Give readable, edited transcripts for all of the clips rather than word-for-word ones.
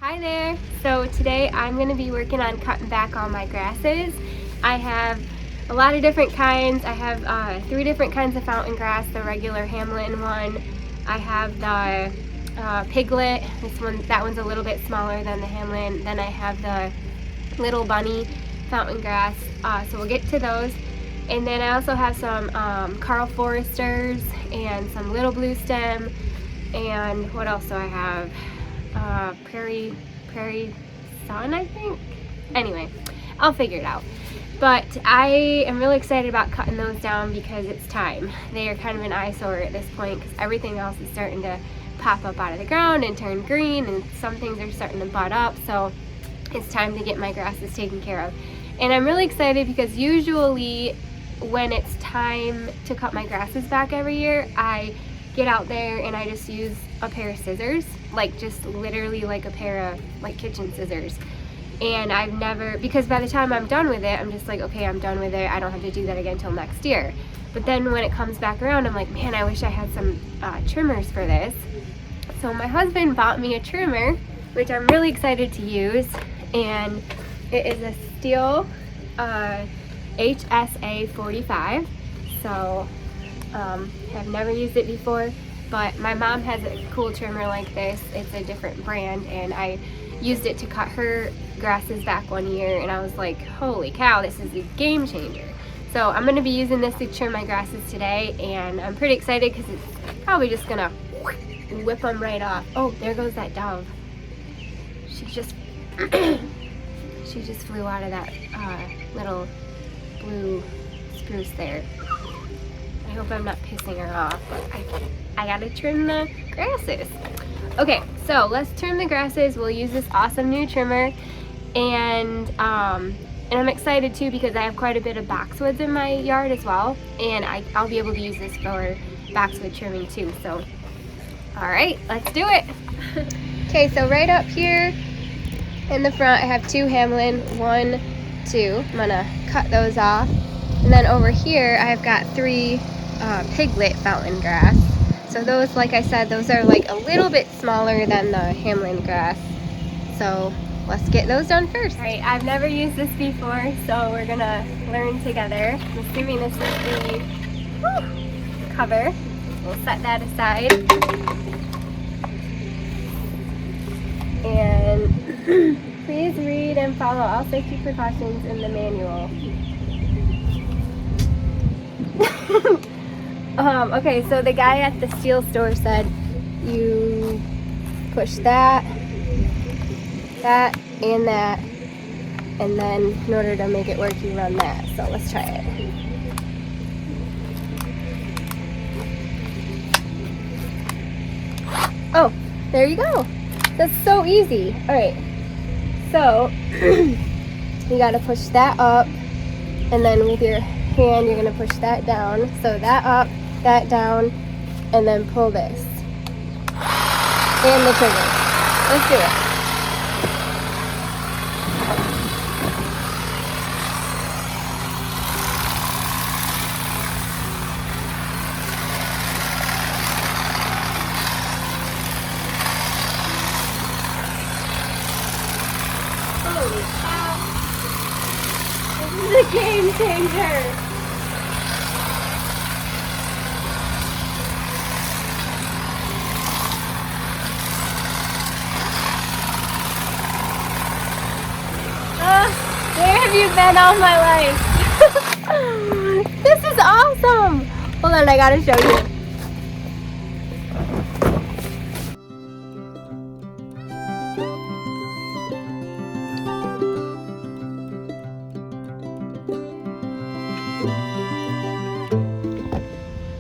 Hi there. So today I'm going to be working on cutting back all my grasses. I have a lot of different kinds. I have 3 different kinds of fountain grass, the regular Hamlin one. I have the piglet. That one's a little bit smaller than the Hamlin. Then I have the little bunny fountain grass. So we'll get to those. And then I also have some Carl Foresters and some little bluestem. And what else do I have? Prairie Sun, I think. Anyway, I'll figure it out. But I am really excited about cutting those down because it's time. They are kind of an eyesore at this point because everything else is starting to pop up out of the ground and turn green, and some things are starting to bud up. So it's time to get my grasses taken care of. And I'm really excited because usually when it's time to cut my grasses back every year, I get out there and I just use a pair of scissors, like just literally like a pair of like kitchen scissors. And I've never, because by the time I'm done with it, I'm just like, okay, I'm done with it. I don't have to do that again until next year. But then when it comes back around, I'm like, man, I wish I had some trimmers for this. So my husband bought me a trimmer, which I'm really excited to use. And it is a STIHL HSA 45. So I've never used it before, but my mom has a cool trimmer like this. It's a different brand, and I used it to cut her grasses back one year, and I was like, holy cow, this is a game changer. So I'm going to be using this to trim my grasses today, and I'm pretty excited because it's probably just going to whip them right off. Oh, there goes that dove. She just she just flew out of that little blue spruce there. I hope I'm not pissing her off, but I gotta trim the grasses. Okay, so let's trim the grasses. We'll use this awesome new trimmer, and I'm excited too because I have quite a bit of boxwoods in my yard as well, and I'll be able to use this for boxwood trimming too. So, all right, let's do it. Okay, so right up here in the front, I have 2 Hamlin, 1, 2. I'm gonna cut those off, and then over here I've got 3 piglet fountain grass. So those, like I said, those are like a little bit smaller than the Hamlin grass. So let's get those done first. All right, I've never used this before, so we're gonna learn together. I'm assuming this is the cover. We'll set that aside. And please read and follow all safety precautions in the manual. Okay, so the guy at the STIHL store said you push that, and that, and then in order to make it work, you run that. So let's try it. Oh, there you go. That's so easy. All right, so you gotta push that up, and then with your hand, you're gonna push that down. So that up, that down, and then pull this. And the trigger. Let's do it. Holy cow. This is a game changer. Where have you been all my life? This is awesome! Hold on, I gotta show you.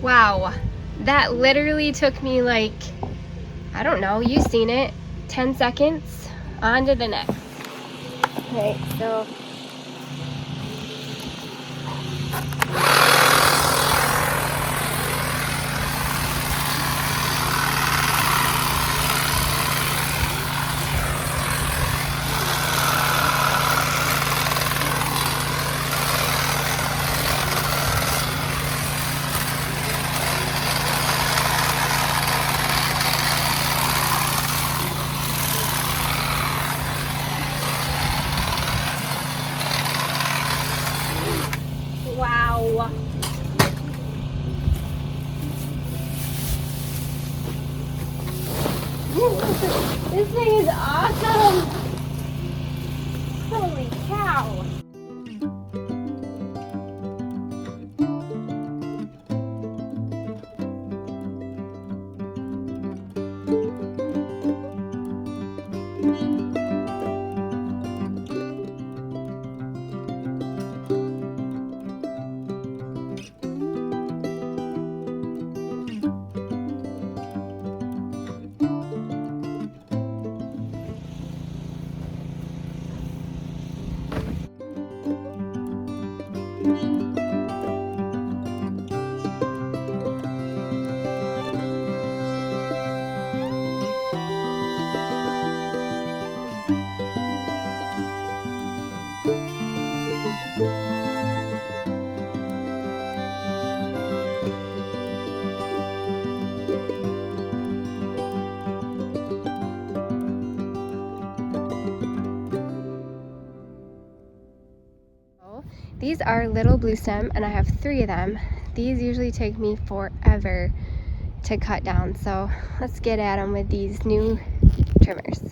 Wow, that literally took me like, I don't know, you've seen it, 10 seconds. On to the next. Okay, so This thing is awesome! Holy cow! These are little bluestem, and I have 3 of them. These usually take me forever to cut down, so let's get at them with these new trimmers.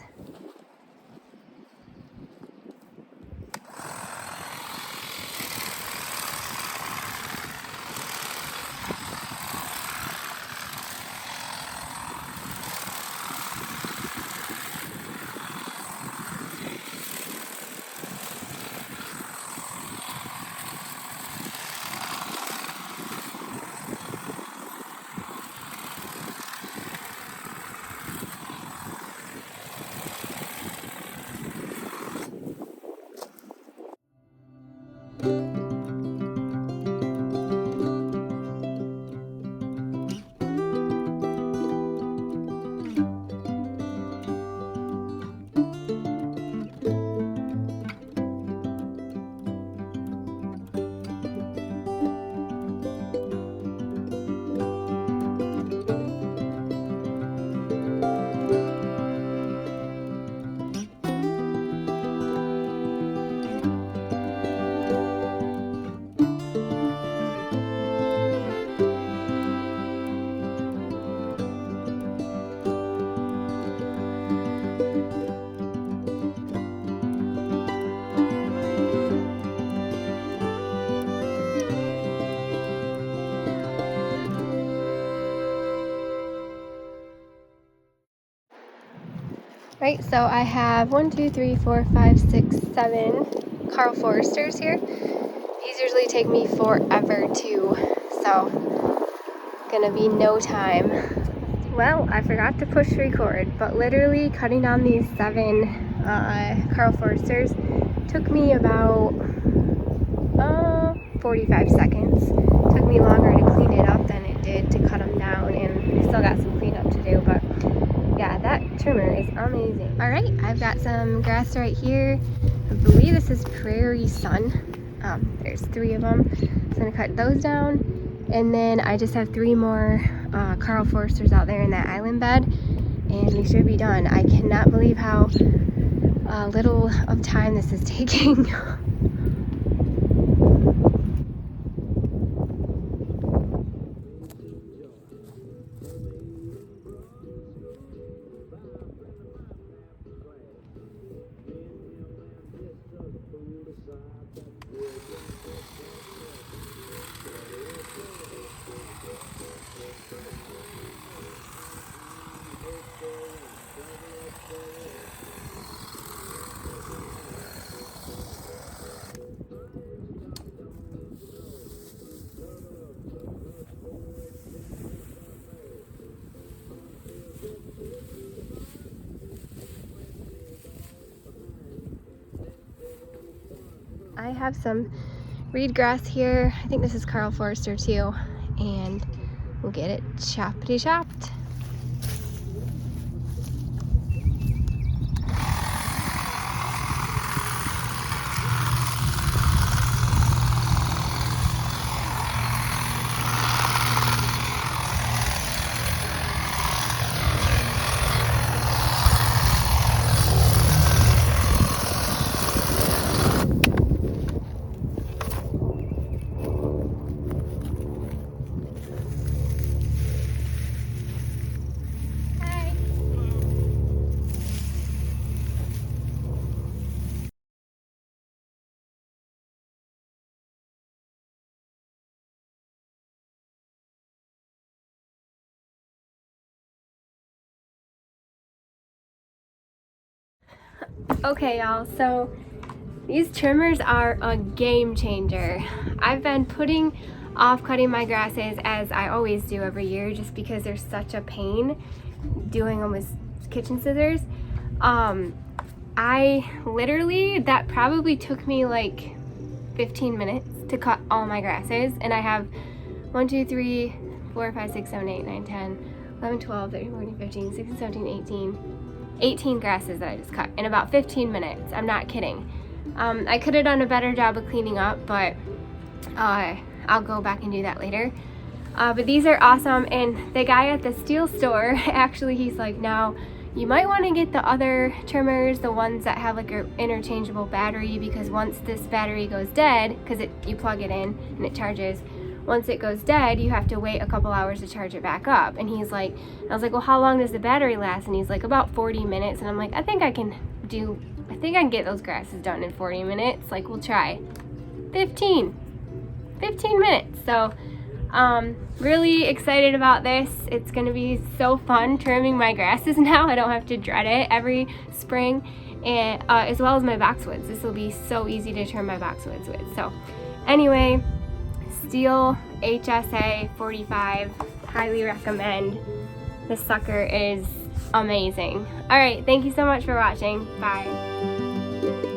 Right, so I have 1, 2, 3, 4, 5, 6, 7 Carl Foresters here. These usually take me forever too, so gonna be no time. Well, I forgot to push record, but literally cutting down these 7 Carl Foresters took me about 45 seconds. Took me longer to clean it up than it did to cut them down, and I still got some cleanup to do, but yeah, that trimmer is amazing. All right, I've got some grass right here. I believe this is Prairie Sun. There's 3 of them. So I'm gonna cut those down. And then I just have 3 more Carl Foresters out there in that island bed, and we should be done. I cannot believe how little of time this is taking. I have some reed grass here. I think this is Carl Forester too, and we'll get it choppity chopped. Okay, y'all, so these trimmers are a game changer. I've been putting off cutting my grasses, as I always do every year, just because they're such a pain doing them with kitchen scissors. I literally, that probably took me like 15 minutes to cut all my grasses, and I have 1, 2, 3, 4, 5, 6, 7, 8, 9, 10, 11, 12, 13, 14, 15, 16, 17, 18 grasses that I just cut in about 15 minutes. I'm not kidding. I could have done a better job of cleaning up, but I'll go back and do that later. But these are awesome, and the guy at the STIHL store, actually, he's like, now you might want to get the other trimmers, the ones that have like an interchangeable battery, because once this battery goes dead, because you plug it in and it charges, once it goes dead, you have to wait a couple hours to charge it back up. And he's like, I was like, well, how long does the battery last? And he's like, about 40 minutes. And I'm like, I think I can get those grasses done in 40 minutes. Like, we'll try. 15 minutes. So really excited about this. It's gonna be so fun trimming my grasses now. I don't have to dread it every spring, and as well as my boxwoods. This will be so easy to trim my boxwoods with. So anyway, STIHL HSA 45, highly recommend. This sucker is amazing. All right, thank you so much for watching. Bye.